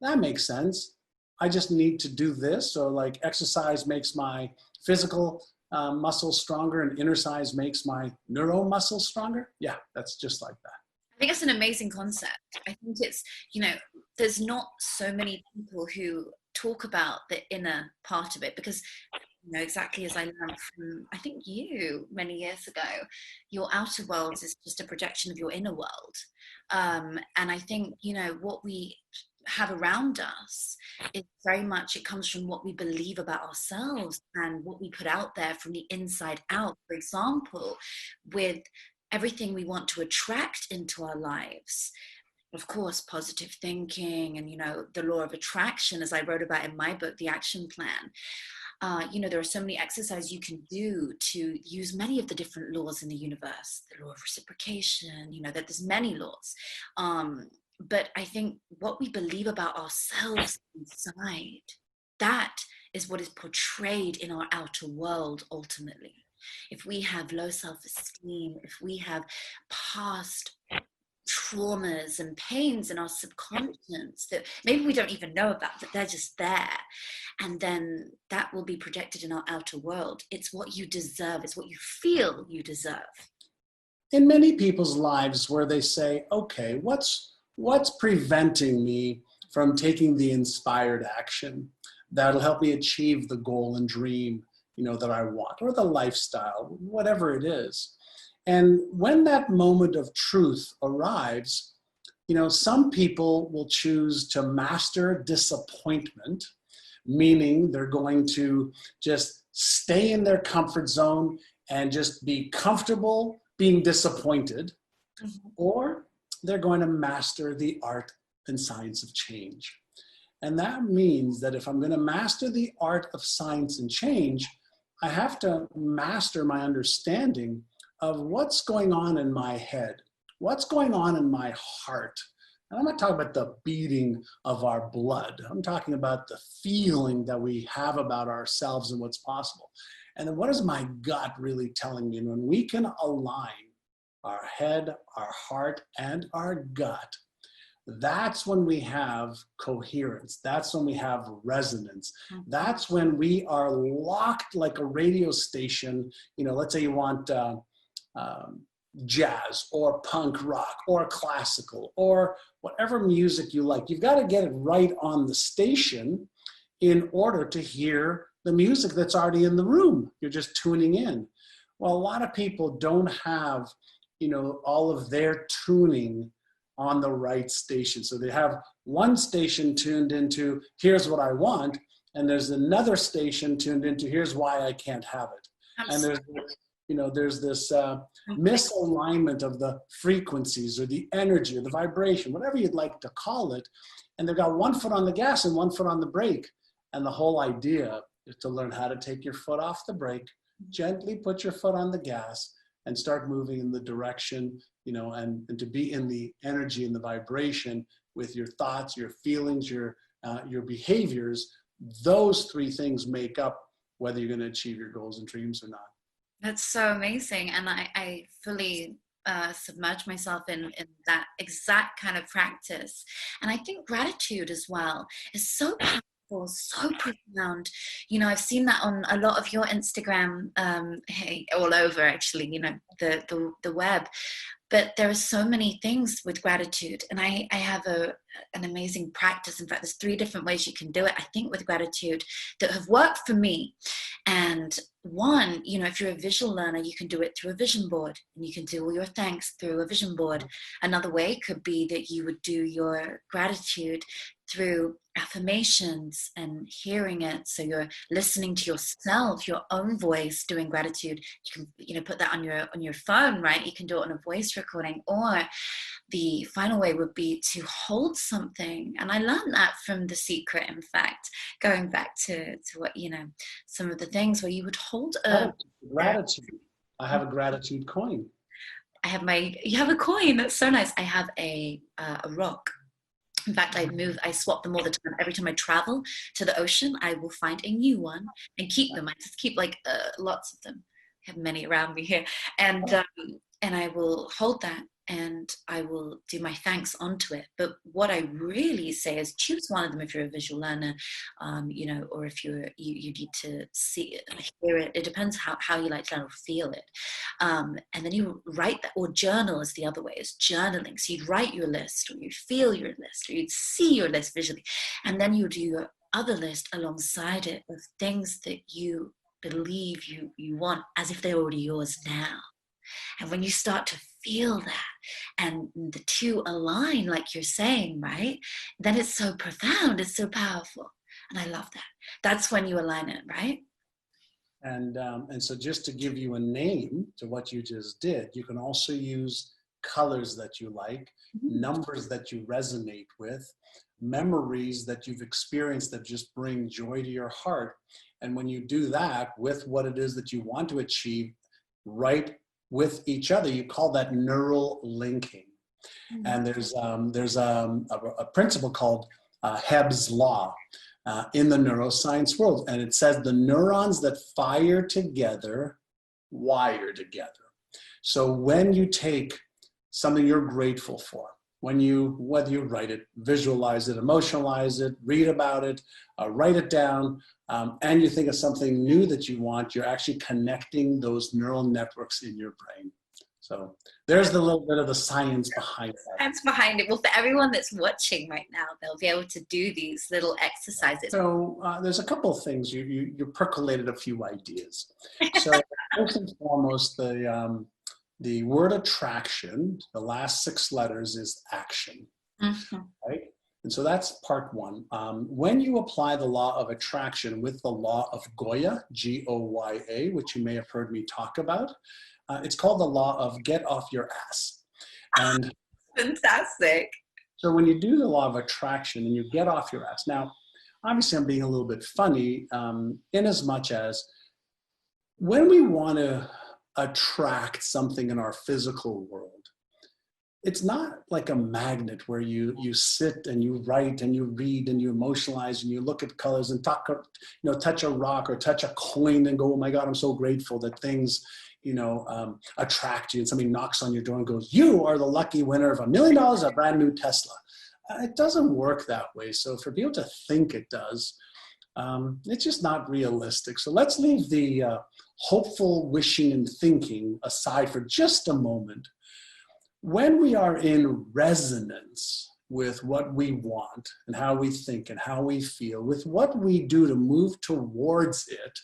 that makes sense. I just need to do this. So like exercise makes my physical muscles stronger and exercise makes my neuro muscles stronger. Yeah, that's just like that. I think it's an amazing concept. I think it's, there's not so many people who talk about the inner part of it because, exactly as I learned from, I think you many years ago, your outer world is just a projection of your inner world. And I think, what we have around us is very much, it comes from what we believe about ourselves and what we put out there from the inside out. For example, with everything we want to attract into our lives, of course, positive thinking and, the law of attraction, as I wrote about in my book, The Action Plan. There are so many exercises you can do to use many of the different laws in the universe, the law of reciprocation, that there's many laws. But I think what we believe about ourselves inside, that is what is portrayed in our outer world ultimately. If we have low self-esteem, if we have past traumas and pains in our subconscious that maybe we don't even know about, but they're just there, and then that will be projected in our outer world. It's what you deserve. It's what you feel you deserve. In many people's lives where they say, okay, what's preventing me from taking the inspired action that'll help me achieve the goal and dream, that I want, or the lifestyle, whatever it is. And when that moment of truth arrives, some people will choose to master disappointment, meaning they're going to just stay in their comfort zone and just be comfortable being disappointed, or they're going to master the art and science of change. And that means that if I'm going to master the art of science and change, I have to master my understanding of what's going on in my head, what's going on in my heart. And I'm not talking about the beating of our blood. I'm talking about the feeling that we have about ourselves and what's possible. And then what is my gut really telling me? And when we can align our head, our heart, and our gut, that's when we have coherence. That's when we have resonance. That's when we are locked like a radio station. Let's say you want jazz or punk rock or classical or whatever music you like. You've got to get it right on the station in order to hear the music that's already in the room. You're just tuning in. Well, a lot of people don't have, all of their tuning on the right station. So they have one station tuned into, here's what I want, and there's another station tuned into, here's why I can't have it. Absolutely. And there's this misalignment of the frequencies or the energy or the vibration, whatever you'd like to call it. And they've got one foot on the gas and one foot on the brake. And the whole idea is to learn how to take your foot off the brake, gently put your foot on the gas, and start moving in the direction, and to be in the energy and the vibration with your thoughts, your feelings, your behaviors. Those three things make up whether you're going to achieve your goals and dreams or not. That's so amazing. And I fully submerge myself in that exact kind of practice. And I think gratitude as well is so powerful, so profound. I've seen that on a lot of your Instagram, all over actually, the web. But there are so many things with gratitude, and I have an amazing practice. In fact, there's 3 different ways you can do it, I think, with gratitude that have worked for me. And one, if you're a visual learner, you can do it through a vision board, and you can do all your thanks through a vision board. Another way could be that you would do your gratitude through affirmations and hearing it. So you're listening to yourself, your own voice doing gratitude. You can, put that on your phone, right? You can do it on a voice recording. Or the final way would be to hold something. And I learned that from The Secret, in fact, going back to what, some of the things where you would hold gratitude. I have a gratitude coin. You have a coin. That's so nice. I have a rock. In fact, I swap them all the time. Every time I travel to the ocean, I will find a new one and keep them. I just keep lots of them. I have many around me here. And I will hold that and I will do my thanks onto it. But what I really say is choose one of them if you're a visual learner, or if you need to see it, hear it. It depends how you like to learn or feel it. And then you write that, or journal is the other way, is journaling. So you'd write your list, or you'd feel your list, or you'd see your list visually. And then you do your other list alongside it of things that you believe you want as if they're already yours now. And when you start to feel that and the two align, like you're saying, right, then it's so profound, it's so powerful. And I love that. That's when you align it, right? And so just to give you a name to what you just did, you can also use colors that you like, numbers that you resonate with, memories that you've experienced that just bring joy to your heart. And when you do that with what it is that you want to achieve right with each other, you call that neural linking. And there's a principle called Hebb's law in the neuroscience world. And it says the neurons that fire together wire together. So when you take something you're grateful for, whether you write it, visualize it, emotionalize it, read about it, write it down, and you think of something new that you want, you're actually connecting those neural networks in your brain. So there's the little bit of the science behind that. That's behind it. Well, for everyone that's watching right now, they'll be able to do these little exercises. So there's a couple of things. You percolated a few ideas. So first and foremost, the word attraction, the last 6 letters is action, right? And so that's part one. When you apply the law of attraction with the law of Goya, Goya, which you may have heard me talk about, it's called the law of get off your ass. And fantastic. So when you do the law of attraction and you get off your ass, now, obviously I'm being a little bit funny in as much as when we want to attract something in our physical world, it's not like a magnet where you sit and you write and you read and you emotionalize and you look at colors and touch a rock or touch a coin and go, oh my God, I'm so grateful that things, attract you, and somebody knocks on your door and goes, you are the lucky winner of $1 million, a brand new Tesla. It doesn't work that way. So for people to think it does, it's just not realistic. So let's leave the hopeful wishing and thinking aside for just a moment. When we are in resonance with what we want and how we think and how we feel, with what we do to move towards it,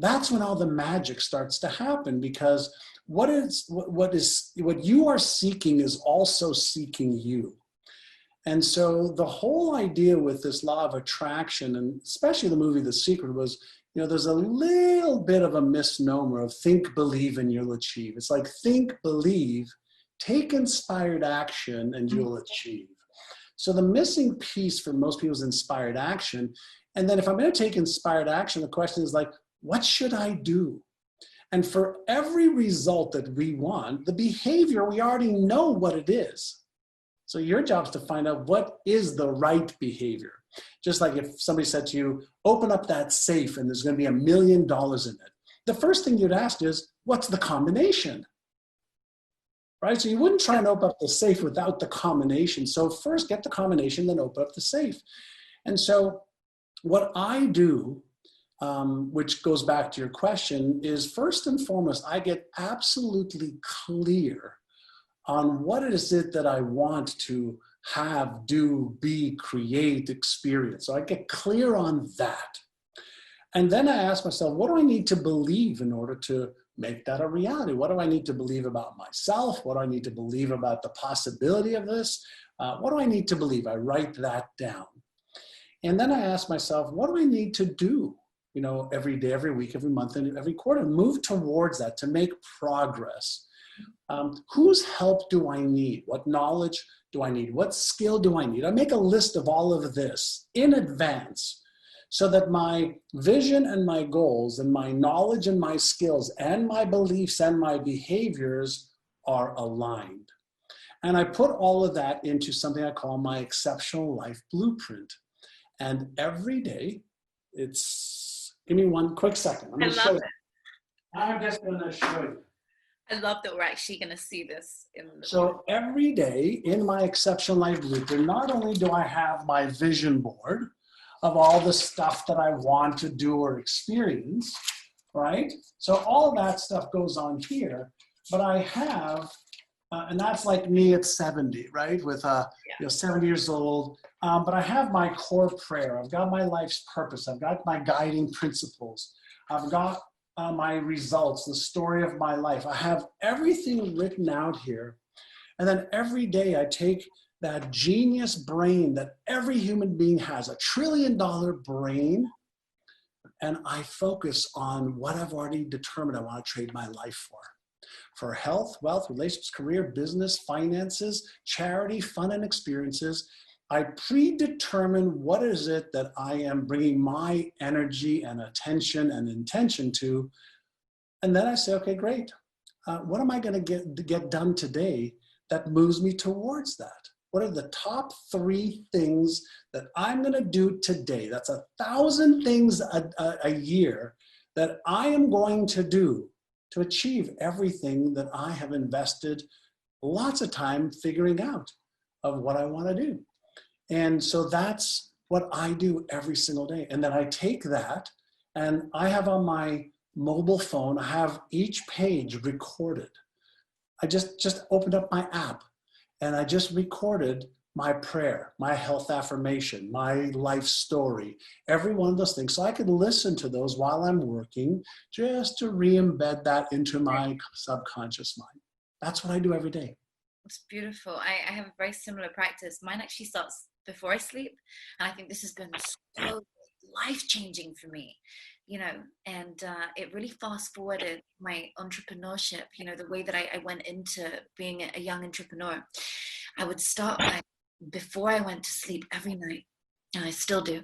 that's when all the magic starts to happen, because what you are seeking is also seeking you. And so the whole idea with this law of attraction, and especially the movie The Secret, was, there's a little bit of a misnomer of think, believe, and you'll achieve. It's like think, believe, take inspired action, and you'll achieve. So the missing piece for most people is inspired action. And then if I'm going to take inspired action, the question is like, what should I do? And for every result that we want, the behavior, we already know what it is. So your job is to find out what is the right behavior. Just like if somebody said to you, open up that safe and there's going to be $1 million in it. The first thing you'd ask is, what's the combination? Right? So you wouldn't try and open up the safe without the combination. So first get the combination, then open up the safe. And so what I do, which goes back to your question, is first and foremost, I get absolutely clear on what is it that I want to have, do, be, create, experience. So I get clear on that. And then I ask myself, what do I need to believe in order to make that a reality? What do I need to believe about myself? What do I need to believe about the possibility of this? What do I need to believe? I write that down. And then I ask myself, what do I need to do? Every day, every week, every month, and every quarter, move towards that to make progress. Whose help do I need? What knowledge do I need? What skill do I need? I make a list of all of this in advance so that my vision and my goals and my knowledge and my skills and my beliefs and my behaviors are aligned. And I put all of that into something I call my exceptional life blueprint. And every day, give me one quick second. I'm just going to show you. I love that we're actually going to see this in the So every day in my Exceptional Life Blueprint, not only do I have my vision board of all the stuff that I want to do or experience, right? So all that stuff goes on here, but I have, and that's like me at 70, right? With 70 years old. But I have my core prayer. I've got my life's purpose. I've got my guiding principles. I've got my results, the story of my life. I have everything written out here. And then every day I take that genius brain that every human being has, $1 trillion brain, and I focus on what I've already determined I want to trade my life for health, wealth, relationships, career, business, finances, charity, fun, and experiences. I predetermine what is it that I am bringing my energy and attention and intention to. And then I say, okay, great. What am I going to get done today that moves me towards that? What are the top 3 things that I'm going to do today? That's 1,000 things a year that I am going to do to achieve everything that I have invested lots of time figuring out of what I want to do. And so that's what I do every single day. And then I take that and I have on my mobile phone, I have each page recorded. I just opened up my app and I just recorded my prayer, my health affirmation, my life story, every one of those things. So I could listen to those while I'm working just to re-embed that into my subconscious mind. That's what I do every day. It's beautiful. I have a very similar practice. Mine actually starts before I sleep. And I think this has been so life-changing for me, and it really fast-forwarded my entrepreneurship, the way that I went into being a young entrepreneur. I would start before I went to sleep every night, and I still do,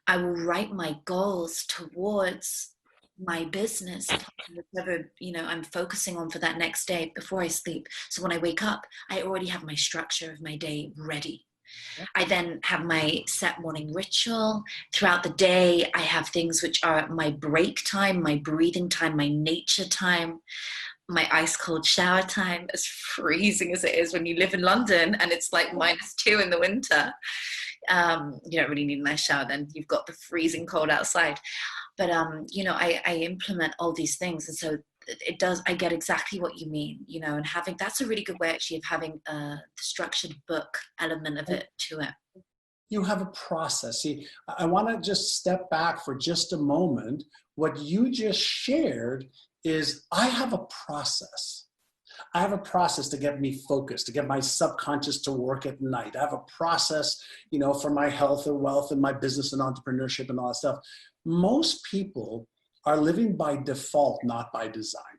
I will write my goals towards my business, whatever I'm focusing on for that next day before I sleep. So when I wake up, I already have my structure of my day ready. I then have my set morning ritual. Throughout the day, I have things which are my break time, my breathing time, my nature time, my ice cold shower time, as freezing as it is when you live in London and it's like -2 in the winter. You don't really need a nice shower then. You've got the freezing cold outside. But, I implement all these things. And so it does, I get exactly what you mean, and that's a really good way actually of having the structured book element of it to it. You have a process. See, I want to just step back for just a moment. What you just shared is I have a process. I have a process to get me focused, to get my subconscious to work at night. I have a process, for my health or wealth and my business and entrepreneurship and all that stuff. Most people are living by default, not by design.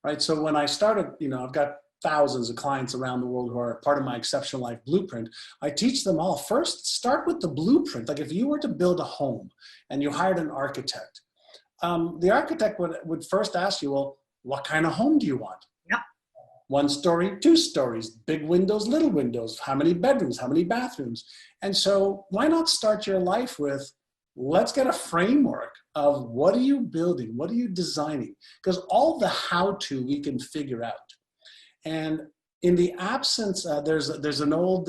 Right? So when I started, I've got thousands of clients around the world who are part of my Exceptional Life Blueprint. I teach them all. First, start with the blueprint. Like if you were to build a home and you hired an architect, the architect would first ask you, well, what kind of home do you want? Yep. 1 story, 2 stories, big windows, little windows, how many bedrooms, how many bathrooms? And so why not start your life with, let's get a framework of what are you building? What are you designing? Because all the how-to we can figure out. And in the absence, there's an old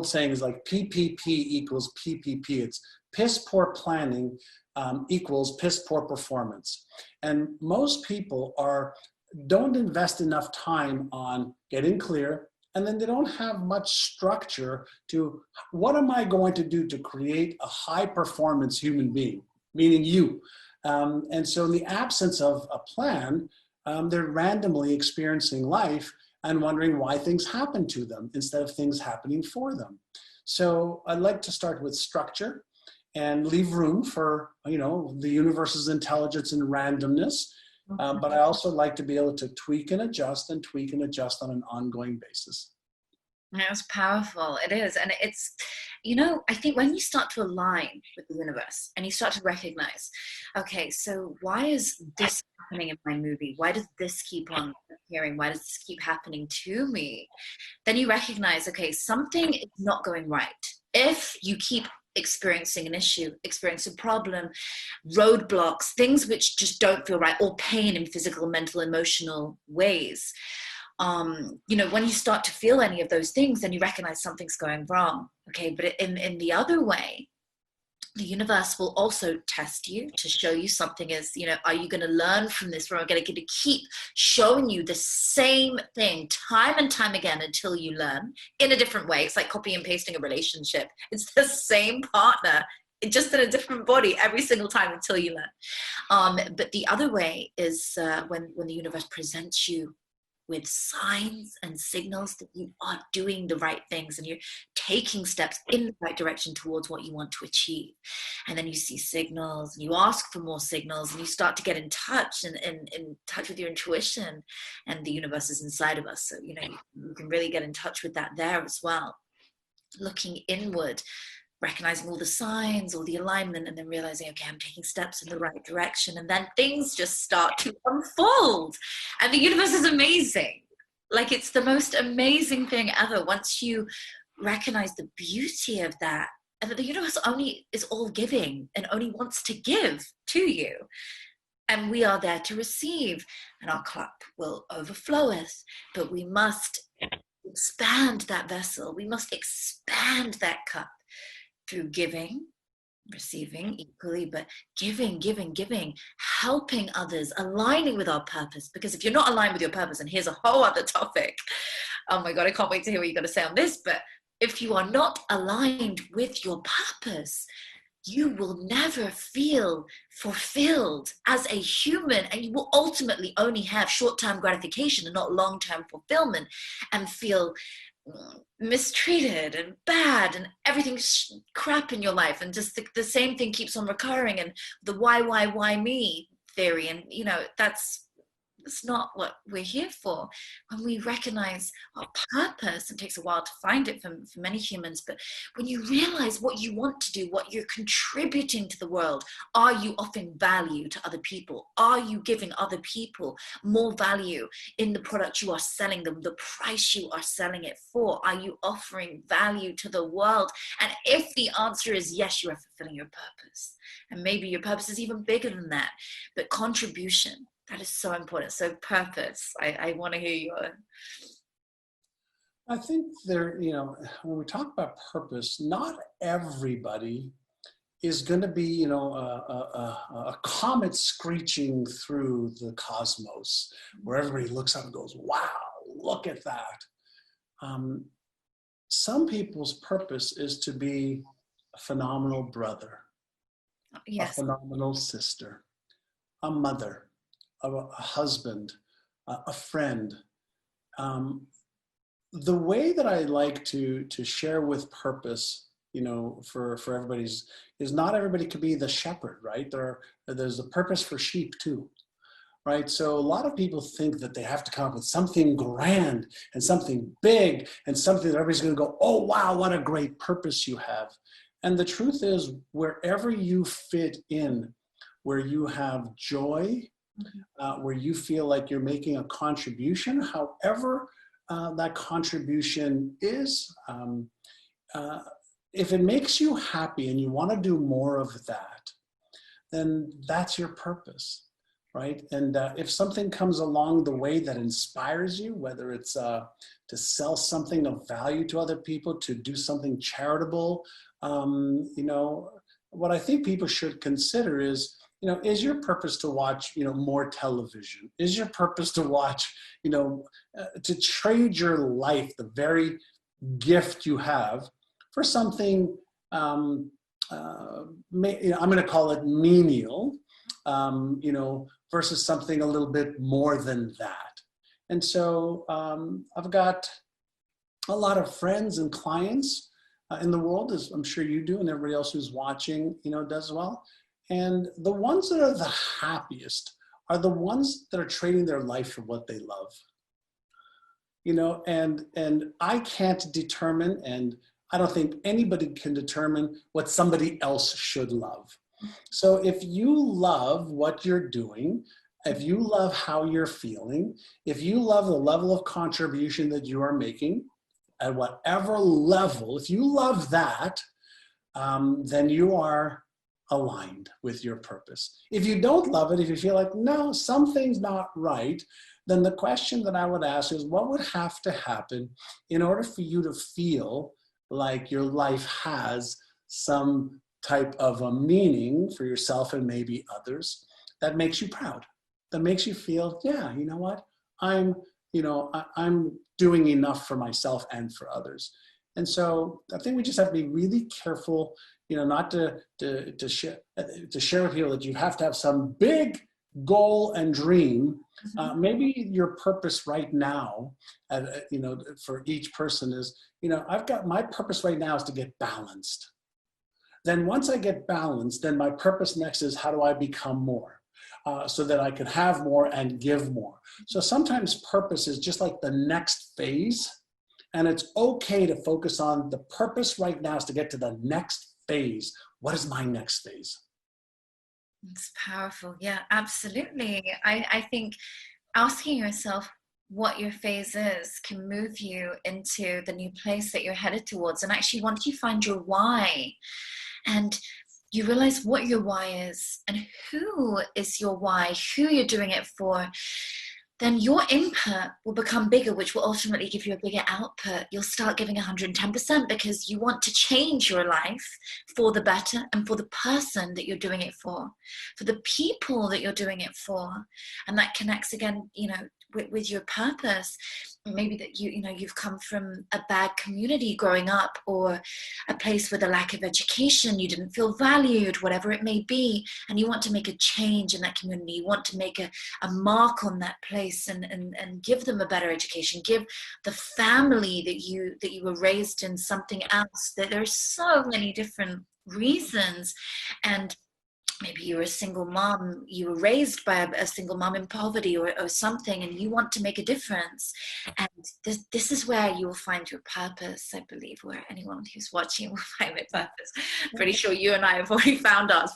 saying is like PPP equals PPP. It's piss poor planning equals piss poor performance. And most people don't invest enough time on getting clear, and then they don't have much structure to what am I going to do to create a high performance human being, meaning you. And so in the absence of a plan, they're randomly experiencing life and wondering why things happen to them instead of things happening for them. So I'd like to start with structure and leave room for, the universe's intelligence and randomness. But I also like to be able to tweak and adjust on an ongoing basis. It's powerful. It is. And it's, I think when you start to align with the universe and you start to recognize, okay, so why is this happening in my movie? Why does this keep on appearing? Why does this keep happening to me? Then you recognize, okay, something is not going right. If you keep experiencing an issue, experiencing a problem, roadblocks, things which just don't feel right, or pain in physical, mental, emotional ways. When you start to feel any of those things, then you recognize something's going wrong. Okay, but in the other way, the universe will also test you to show you something is, are you going to learn from this? Or are going to keep showing you the same thing time and time again until you learn in a different way? It's like copy and pasting a relationship. It's the same partner, just in a different body every single time until you learn. But the other way is when the universe presents you with signs and signals that you are doing the right things and you're taking steps in the right direction towards what you want to achieve. And then you see signals and you ask for more signals and you start to get in touch and in touch with your intuition, and the universe is inside of us. So, you can really get in touch with that there as well. Looking inward, recognizing all the signs, all the alignment, and then realizing, okay, I'm taking steps in the right direction. And then things just start to unfold. And the universe is amazing. Like, it's the most amazing thing ever once you recognize the beauty of that, and that the universe only is all giving and only wants to give to you. And we are there to receive, and our cup will overflow us, but we must expand that vessel. We must expand that cup through giving, receiving equally, but giving, helping others, aligning with our purpose. Because if you're not aligned with your purpose, and here's a whole other topic, oh my God, I can't wait to hear what you're going to say on this, but if you are not aligned with your purpose, you will never feel fulfilled as a human, and you will ultimately only have short-term gratification and not long-term fulfillment, and feel mistreated and bad and everything's crap in your life, and just the same thing keeps on recurring, and the why me theory, and that's not what we're here for. When we recognize our purpose, it takes a while to find it for many humans, but when you realize what you want to do, what you're contributing to the world, are you offering value to other people? Are you giving other people more value in the product you are selling them, the price you are selling it for? Are you offering value to the world? And if the answer is yes, you are fulfilling your purpose. And maybe your purpose is even bigger than that, but contribution, that is so important. So purpose, I want to hear your... I think when we talk about purpose, not everybody is going to be, a comet screeching through the cosmos where everybody looks up and goes, wow, look at that. Some people's purpose is to be a phenomenal brother, yes, a phenomenal sister, a mother, a husband, a friend. The way that I like to share with purpose, for everybody's, is not everybody could be the shepherd, right? There's a purpose for sheep too, right? So a lot of people think that they have to come up with something grand and something big and something that everybody's going to go, oh wow, what a great purpose you have. And the truth is, wherever you fit in, where you have joy, where you feel like you're making a contribution, however that contribution is, if it makes you happy and you want to do more of that, then that's your purpose, right? And if something comes along the way that inspires you, whether it's to sell something of value to other people, to do something charitable, what I think people should consider is, is your purpose to watch, more television? Is your purpose to watch, to trade your life, the very gift you have, for something, I'm going to call it menial, versus something a little bit more than that? And so I've got a lot of friends and clients in the world, as I'm sure you do, and everybody else who's watching, does as well. And the ones that are the happiest are the ones that are trading their life for what they love. And I can't determine, and I don't think anybody can determine what somebody else should love. So if you love what you're doing, if you love how you're feeling, if you love the level of contribution that you are making at whatever level, if you love that, then you are aligned with your purpose. If you don't love it, if you feel like, no, something's not right, then the question that I would ask is, what would have to happen in order for you to feel like your life has some type of a meaning for yourself and maybe others that makes you proud, that makes you feel, yeah, you know what, I'm doing enough for myself and for others. And so I think we just have to be really careful, not to share with people that you have to have some big goal and dream. Maybe your purpose right now, for each person is, I've got my purpose right now is to get balanced. Then once I get balanced, then my purpose next is how do I become more? So that I can have more and give more. So sometimes purpose is just like the next phase, and it's okay to focus on the purpose right now is to get to the next phase. What is my next phase? It's powerful. Yeah, absolutely. I think asking yourself what your phase is can move you into the new place that you're headed towards. And actually, once you find your why and you realize what your why is and who is your why, who you're doing it for, then your input will become bigger, which will ultimately give you a bigger output. You'll start giving 110% because you want to change your life for the better and for the person that you're doing it for the people that you're doing it for. And that connects again, with your purpose. Maybe that you've come from a bad community growing up, or a place with a lack of education, you didn't feel valued, whatever it may be, and you want to make a change in that community. You want to make a mark on that place and give them a better education, give the family that you were raised in something else. That there's so many different reasons. And maybe you're a single mom, you were raised by a single mom in poverty or something, and you want to make a difference. And this is where you will find your purpose, I believe, where anyone who's watching will find their purpose. Pretty sure you and I have already found ours.